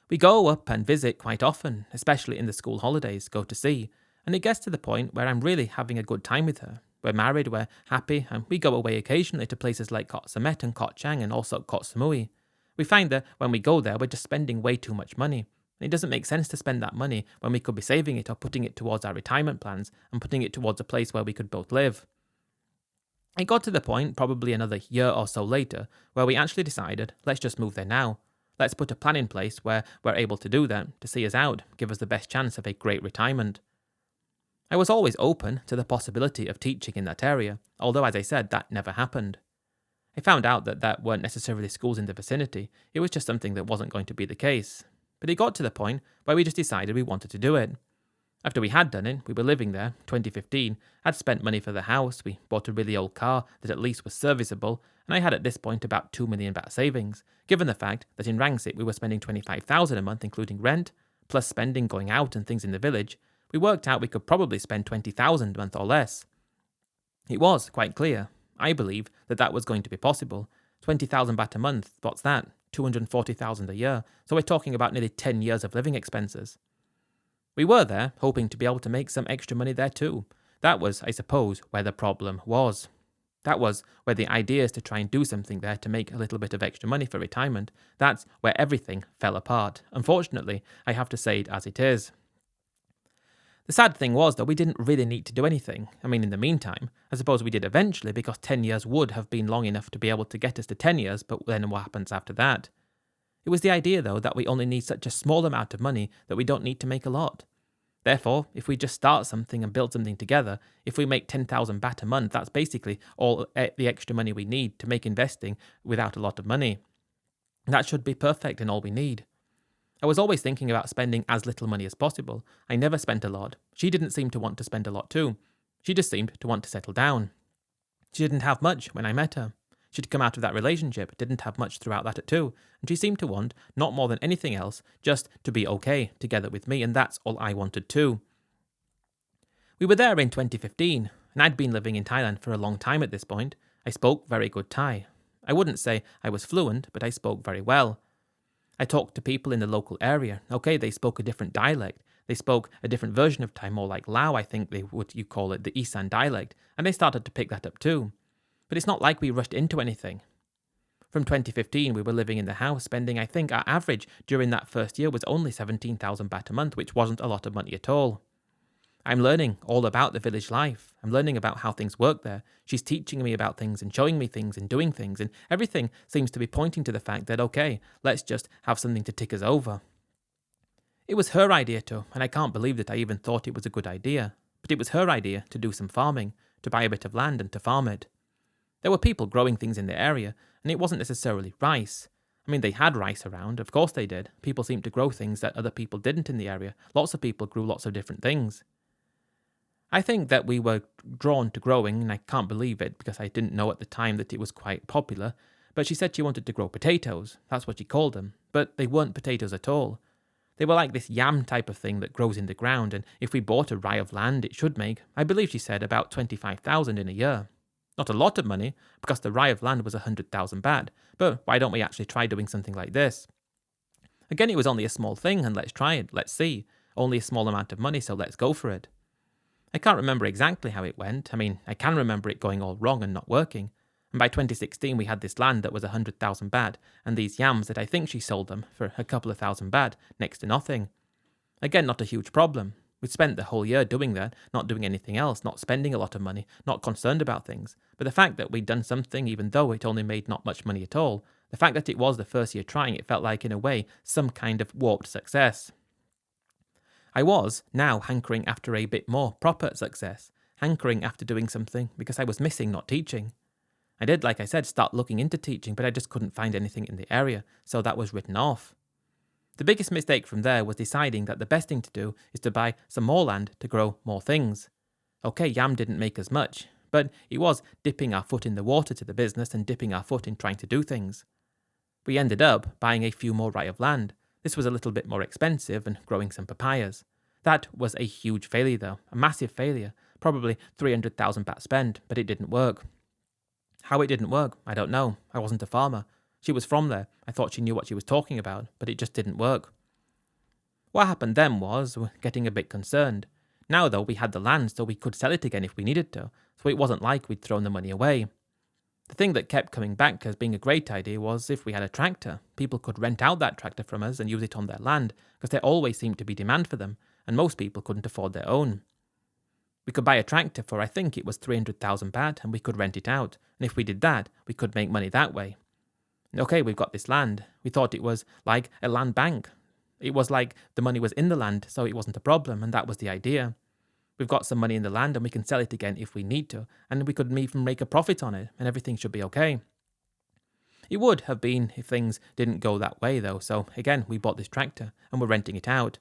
We go up and visit quite often, especially in the school holidays, go to see, and it gets to the point where I'm really having a good time with her. We're married, we're happy, and we go away occasionally to places like Koh Samet and Koh Chang and also Koh Samui. We find that when we go there, we're just spending way too much money. And it doesn't make sense to spend that money when we could be saving it or putting it towards our retirement plans and putting it towards a place where we could both live. It got to the point, probably another year or so later, where we actually decided, let's just move there now. Let's put a plan in place where we're able to do that, to see us out, give us the best chance of a great retirement. I was always open to the possibility of teaching in that area, although as I said, that never happened. I found out that weren't necessarily schools in the vicinity, it was just something that wasn't going to be the case. But it got to the point where we just decided we wanted to do it. After we had done it, we were living there, 2015, I'd spent money for the house, we bought a really old car that at least was serviceable, and I had at this point about 2 million baht savings, given the fact that in Rangsit we were spending 25,000 a month including rent, plus spending going out and things in the village. We worked out we could probably spend 20,000 a month or less. It was quite clear, I believe, that that was going to be possible. 20,000 baht a month, what's that? 240,000 a year, so we're talking about nearly 10 years of living expenses. We were there, hoping to be able to make some extra money there too. That was, I suppose, where the problem was. That was where the ideas to try and do something there to make a little bit of extra money for retirement, that's where everything fell apart. Unfortunately, I have to say it as it is. The sad thing was that we didn't really need to do anything. I mean, in the meantime, I suppose we did eventually because 10 years would have been long enough to be able to get us to 10 years, but then what happens after that? It was the idea, though, that we only need such a small amount of money that we don't need to make a lot. Therefore, if we just start something and build something together, if we make 10,000 baht a month, that's basically all the extra money we need to make investing without a lot of money. That should be perfect and all we need. I was always thinking about spending as little money as possible. I never spent a lot. She didn't seem to want to spend a lot too. She just seemed to want to settle down. She didn't have much when I met her. She'd come out of that relationship, didn't have much throughout that too, and she seemed to want, not more than anything else, just to be okay together with me, and that's all I wanted too. We were there in 2015, and I'd been living in Thailand for a long time at this point. I spoke very good Thai. I wouldn't say I was fluent, but I spoke very well. I talked to people in the local area. Okay, they spoke a different dialect. They spoke a different version of Thai, more like Lao, I think they would, you call it, the Isan dialect, and they started to pick that up too. But it's not like we rushed into anything. From 2015, we were living in the house, spending, I think, our average during that first year was only 17,000 baht a month, which wasn't a lot of money at all. I'm learning all about the village life. I'm learning about how things work there. She's teaching me about things and showing me things and doing things, and everything seems to be pointing to the fact that, okay, let's just have something to tick us over. It was her idea too, and I can't believe that I even thought it was a good idea. But it was her idea to do some farming, to buy a bit of land and to farm it. There were people growing things in the area, and it wasn't necessarily rice. I mean, they had rice around, of course they did. People seemed to grow things that other people didn't in the area. Lots of people grew lots of different things. I think that we were drawn to growing, and I can't believe it because I didn't know at the time that it was quite popular, but she said she wanted to grow potatoes. That's what she called them. But they weren't potatoes at all. They were like this yam type of thing that grows in the ground, and if we bought a rai of land, it should make, I believe she said, about 25,000 in a year. Not a lot of money, because the rai of land was 100,000 baht, but why don't we actually try doing something like this? Again, it was only a small thing, and let's try it, let's see. Only a small amount of money, so let's go for it. I can't remember exactly how it went. I mean, I can remember it going all wrong and not working. And by 2016, we had this land that was 100,000 baht, and these yams that I think she sold them for a couple of thousand baht, next to nothing. Again, not a huge problem. We'd spent the whole year doing that, not doing anything else, not spending a lot of money, not concerned about things. But the fact that we'd done something, even though it only made not much money at all, the fact that it was the first year trying, it felt like, in a way, some kind of warped success. I was now hankering after a bit more proper success, hankering after doing something because I was missing not teaching. I did, like I said, start looking into teaching, but I just couldn't find anything in the area, so that was written off. The biggest mistake from there was deciding that the best thing to do is to buy some more land to grow more things. Okay, yam didn't make as much, but it was dipping our foot in the water to the business and dipping our foot in trying to do things. We ended up buying a few more rai of land. This was a little bit more expensive and growing some papayas. That was a huge failure though, a massive failure, probably 300,000 baht spent, but it didn't work. How it didn't work, I don't know. I wasn't a farmer. She was from there. I thought she knew what she was talking about, but it just didn't work. What happened then was, we're getting a bit concerned. Now though, we had the land so we could sell it again if we needed to, so it wasn't like we'd thrown the money away. The thing that kept coming back as being a great idea was if we had a tractor, people could rent out that tractor from us and use it on their land, because there always seemed to be demand for them, and most people couldn't afford their own. We could buy a tractor for, I think it was 300,000 baht, and we could rent it out, and if we did that, we could make money that way. Okay, we've got this land. We thought it was like a land bank. It was like the money was in the land, so it wasn't a problem, and that was the idea. We've got some money in the land and we can sell it again if we need to, and we could even make a profit on it, and everything should be okay. It would have been if things didn't go that way though, so again, we bought this tractor and we're renting it out.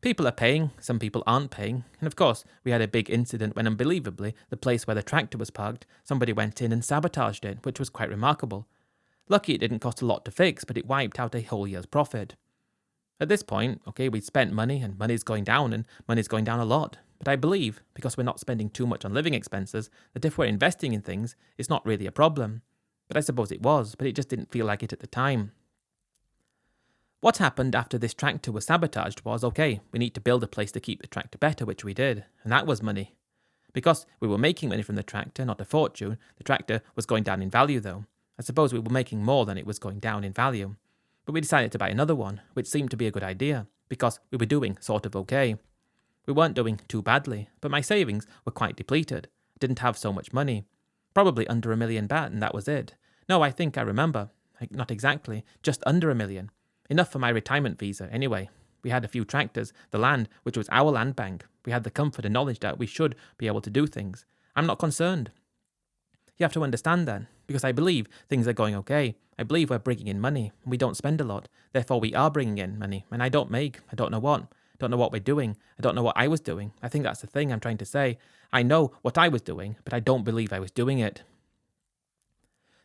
People are paying, some people aren't paying, and of course, we had a big incident when, unbelievably, the place where the tractor was parked, somebody went in and sabotaged it, which was quite remarkable. Lucky it didn't cost a lot to fix, but it wiped out a whole year's profit. At this point, we'd spent money, and money's going down a lot. But I believe, because we're not spending too much on living expenses, that if we're investing in things, it's not really a problem. But I suppose it was, but it just didn't feel like it at the time. What happened after this tractor was sabotaged was, we need to build a place to keep the tractor better, which we did, and that was money. Because we were making money from the tractor, not a fortune, the tractor was going down in value though. I suppose we were making more than it was going down in value. But we decided to buy another one, which seemed to be a good idea, because we were doing sort of okay. We weren't doing too badly, but my savings were quite depleted. I didn't have so much money. Probably under 1 million baht, and that was it. No, I think I remember. Not exactly, just under 1 million. Enough for my retirement visa, anyway. We had a few tractors, the land, which was our land bank. We had the comfort and knowledge that we should be able to do things. I'm not concerned. You have to understand that, because I believe things are going okay. I believe we're bringing in money, and we don't spend a lot. Therefore, we are bringing in money, and I don't know what. Don't know what we're doing. I don't know what I was doing. I think that's the thing I'm trying to say. I know what I was doing, but I don't believe I was doing it.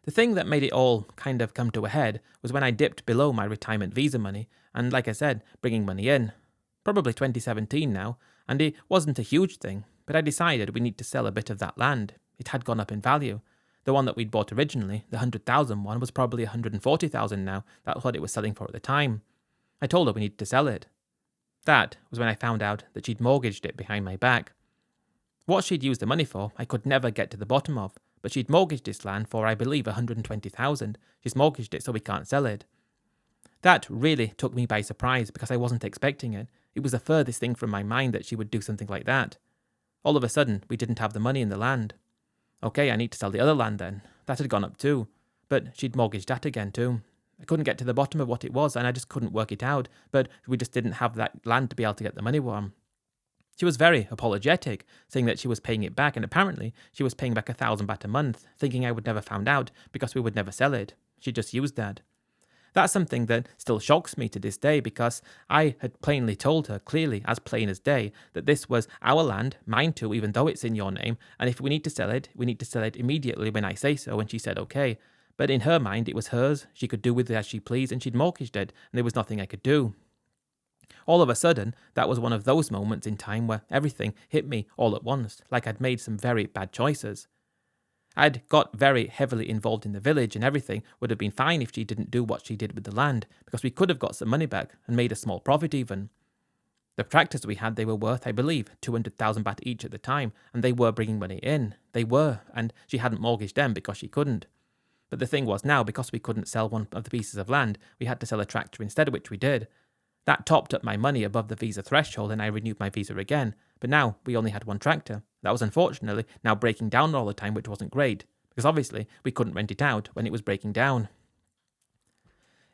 The thing that made it all kind of come to a head was when I dipped below my retirement visa money, and like I said, bringing money in. Probably 2017 now, and it wasn't a huge thing, but I decided we need to sell a bit of that land. It had gone up in value. The one that we'd bought originally, the 100,000 one, was probably 140,000 now. That's what it was selling for at the time. I told her we needed to sell it. That was when I found out that she'd mortgaged it behind my back. What she'd used the money for, I could never get to the bottom of, but she'd mortgaged this land for, I believe, 120,000. She's mortgaged it so we can't sell it. That really took me by surprise because I wasn't expecting it. It was the furthest thing from my mind that she would do something like that. All of a sudden, we didn't have the money in the land. I need to sell the other land then. That had gone up too, but she'd mortgaged that again too. I couldn't get to the bottom of what it was, and I just couldn't work it out, but we just didn't have that land to be able to get the money from. She was very apologetic, saying that she was paying it back, and apparently she was paying back 1,000 baht a month, thinking I would never found out because we would never sell it. She just used that. That's something that still shocks me to this day because I had plainly told her, clearly, as plain as day, that this was our land, mine too, even though it's in your name, and if we need to sell it, we need to sell it immediately when I say so, and she said okay. But in her mind, it was hers, she could do with it as she pleased, and she'd mortgaged it, and there was nothing I could do. All of a sudden, that was one of those moments in time where everything hit me all at once, like I'd made some very bad choices. I'd got very heavily involved in the village, and everything would have been fine if she didn't do what she did with the land, because we could have got some money back and made a small profit even. The tractors we had, they were worth, I believe, 200,000 baht each at the time, and they were bringing money in. They were, and she hadn't mortgaged them because she couldn't. But the thing was now, because we couldn't sell one of the pieces of land, we had to sell a tractor instead, which we did. That topped up my money above the visa threshold, and I renewed my visa again. But now we only had one tractor. That was unfortunately now breaking down all the time, which wasn't great, because obviously we couldn't rent it out when it was breaking down.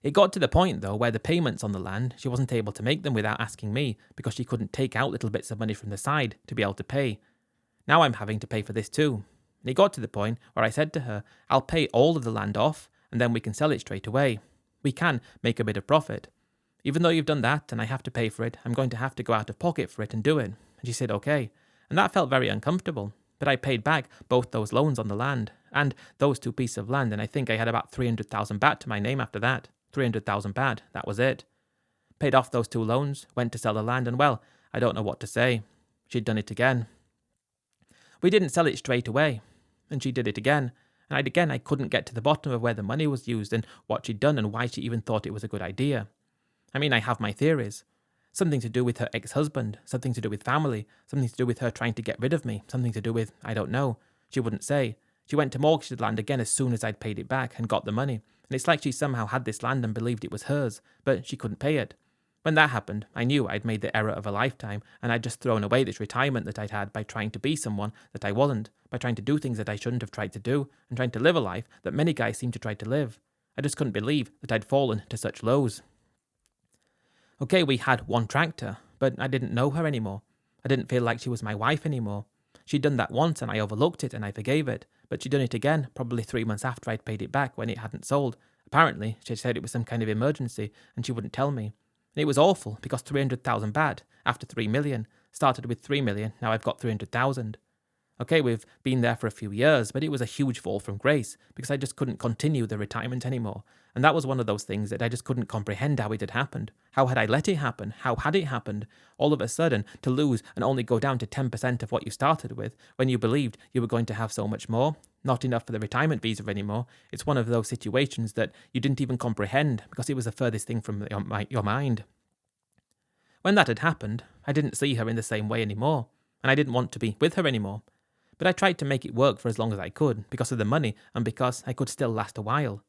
It got to the point, though, where the payments on the land, she wasn't able to make them without asking me, because she couldn't take out little bits of money from the side to be able to pay. Now I'm having to pay for this too. And it got to the point where I said to her, I'll pay all of the land off, and then we can sell it straight away. We can make a bit of profit. Even though you've done that, and I have to pay for it, I'm going to have to go out of pocket for it and do it. And she said okay. And that felt very uncomfortable. But I paid back both those loans on the land, and those 2 pieces of land, and I think I had about 300,000 baht to my name after that. 300,000 baht, that was it. Paid off those 2 loans, went to sell the land, and well, I don't know what to say. She'd done it again. We didn't sell it straight away, and she did it again. And I couldn't get to the bottom of where the money was used and what she'd done and why she even thought it was a good idea. I mean, I have my theories. Something to do with her ex-husband, something to do with family, something to do with her trying to get rid of me, something to do with, I don't know. She wouldn't say. She went to mortgage the land again as soon as I'd paid it back and got the money. And it's like she somehow had this land and believed it was hers, but she couldn't pay it. When that happened, I knew I'd made the error of a lifetime, and I'd just thrown away this retirement that I'd had by trying to be someone that I wasn't, by trying to do things that I shouldn't have tried to do, and trying to live a life that many guys seem to try to live. I just couldn't believe that I'd fallen to such lows. Okay, we had one tractor, but I didn't know her anymore. I didn't feel like she was my wife anymore. She'd done that once and I overlooked it and I forgave it, but she'd done it again, probably 3 months after I'd paid it back when it hadn't sold. Apparently, she said it was some kind of emergency and she wouldn't tell me. And it was awful because 300,000 baht after 3 million started with 3 million, now I've got 300,000. Okay, we've been there for a few years, but it was a huge fall from grace because I just couldn't continue the retirement anymore. And that was one of those things that I just couldn't comprehend how it had happened. How had I let it happen? How had it happened? All of a sudden, to lose and only go down to 10% of what you started with when you believed you were going to have so much more, not enough for the retirement visa anymore. It's one of those situations that you didn't even comprehend because it was the furthest thing from your mind. When that had happened, I didn't see her in the same way anymore, and I didn't want to be with her anymore. But I tried to make it work for as long as I could because of the money and because I could still last a while.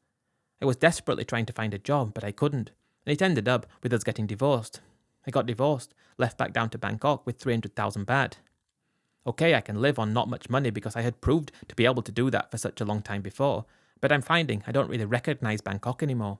I was desperately trying to find a job, but I couldn't, and it ended up with us getting divorced. I got divorced, left back down to Bangkok with 300,000 baht. Okay, I can live on not much money because I had proved to be able to do that for such a long time before, but I'm finding I don't really recognize Bangkok anymore.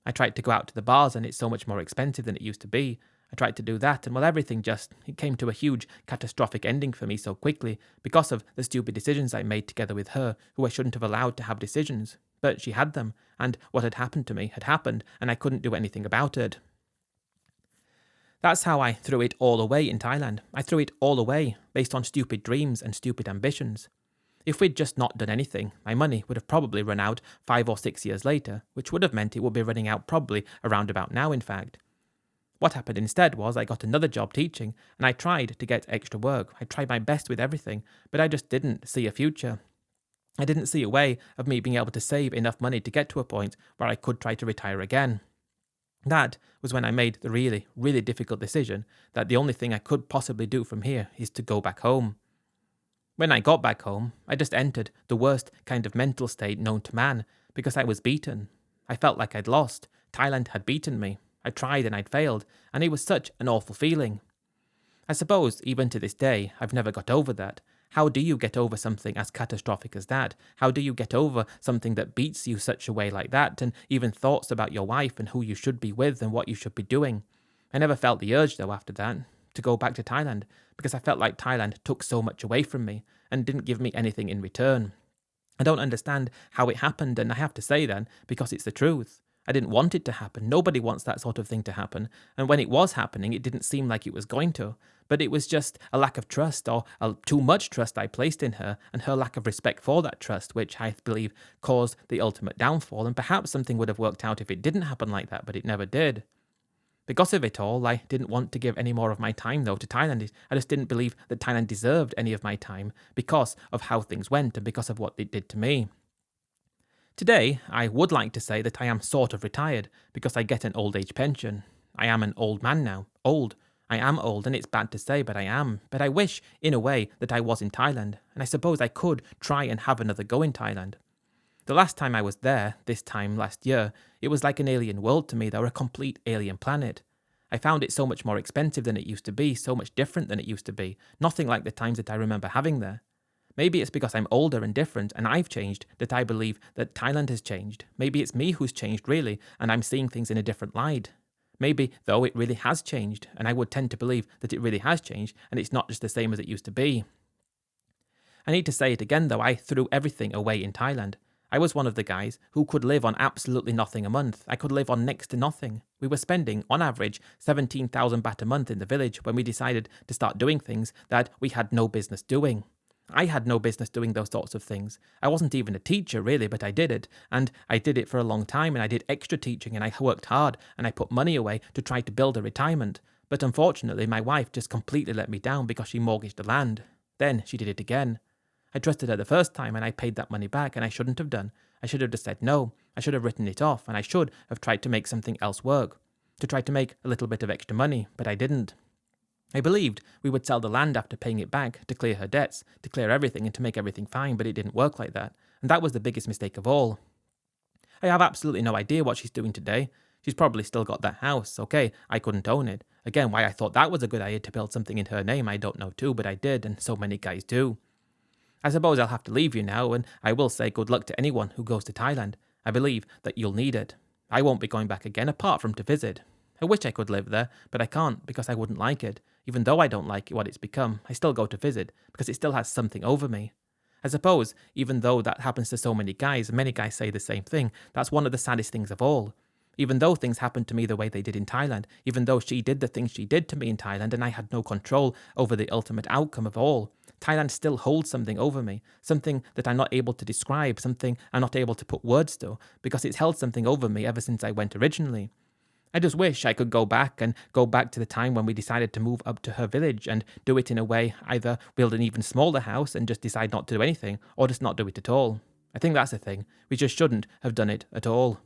I tried to go out to the bars and it's so much more expensive than it used to be. I tried to do that, and everything it came to a huge, catastrophic ending for me so quickly because of the stupid decisions I made together with her, who I shouldn't have allowed to have decisions. But she had them, and what had happened to me had happened, and I couldn't do anything about it. That's how I threw it all away in Thailand. I threw it all away, based on stupid dreams and stupid ambitions. If we'd just not done anything, my money would have probably run out 5 or 6 years later, which would have meant it would be running out probably around about now, in fact. What happened instead was I got another job teaching, and I tried to get extra work. I tried my best with everything, but I just didn't see a future. I didn't see a way of me being able to save enough money to get to a point where I could try to retire again. That was when I made the really, really difficult decision that the only thing I could possibly do from here is to go back home. When I got back home, I just entered the worst kind of mental state known to man because I was beaten. I felt like I'd lost. Thailand had beaten me. I tried and I'd failed, and it was such an awful feeling. I suppose, even to this day, I've never got over that. How do you get over something as catastrophic as that? How do you get over something that beats you such a way like that, and even thoughts about your wife and who you should be with and what you should be doing? I never felt the urge, though, after that, to go back to Thailand, because I felt like Thailand took so much away from me and didn't give me anything in return. I don't understand how it happened, and I have to say then, because it's the truth. I didn't want it to happen. Nobody wants that sort of thing to happen. And when it was happening, it didn't seem like it was going to. But it was just a lack of trust, or too much trust I placed in her, and her lack of respect for that trust, which I believe caused the ultimate downfall. And perhaps something would have worked out if it didn't happen like that, but it never did. Because of it all, I didn't want to give any more of my time, though, to Thailand. I just didn't believe that Thailand deserved any of my time because of how things went and because of what it did to me. Today, I would like to say that I am sort of retired because I get an old age pension. I am an old man now. Old. I am old, and it's bad to say, but I am. But I wish, in a way, that I was in Thailand, and I suppose I could try and have another go in Thailand. The last time I was there, this time last year, it was like an alien world to me, though, a complete alien planet. I found it so much more expensive than it used to be, so much different than it used to be, nothing like the times that I remember having there. Maybe it's because I'm older and different and I've changed that I believe that Thailand has changed. Maybe it's me who's changed really and I'm seeing things in a different light. Maybe, though, it really has changed, and I would tend to believe that it really has changed and it's not just the same as it used to be. I need to say it again, though, I threw everything away in Thailand. I was one of the guys who could live on absolutely nothing a month. I could live on next to nothing. We were spending, on average, 17,000 baht a month in the village when we decided to start doing things that we had no business doing. I had no business doing those sorts of things. I wasn't even a teacher, really, but I did it. And I did it for a long time, and I did extra teaching, and I worked hard, and I put money away to try to build a retirement. But unfortunately, my wife just completely let me down because she mortgaged the land. Then she did it again. I trusted her the first time, and I paid that money back, and I shouldn't have done. I should have just said no. I should have written it off, and I should have tried to make something else work. To try to make a little bit of extra money, but I didn't. I believed we would sell the land after paying it back to clear her debts, to clear everything and to make everything fine, but it didn't work like that, and that was the biggest mistake of all. I have absolutely no idea what she's doing today. She's probably still got that house. Okay, I couldn't own it. Again, why I thought that was a good idea to build something in her name, I don't know too, but I did, and so many guys do. I suppose I'll have to leave you now, and I will say good luck to anyone who goes to Thailand. I believe that you'll need it. I won't be going back again apart from to visit. I wish I could live there, but I can't because I wouldn't like it. Even though I don't like what it's become, I still go to visit because it still has something over me. I suppose, even though that happens to so many guys say the same thing, that's one of the saddest things of all. even though things happened to me the way they did in Thailand, even though she did the things she did to me in Thailand and I had no control over the ultimate outcome of all. Thailand still holds something over me, something that I'm not able to describe, something I'm not able to put words to, because it's held something over me ever since I went originally. I just wish I could go back to the time when we decided to move up to her village and do it in a way, either build an even smaller house and just decide not to do anything, or just not do it at all. I think that's the thing. We just shouldn't have done it at all.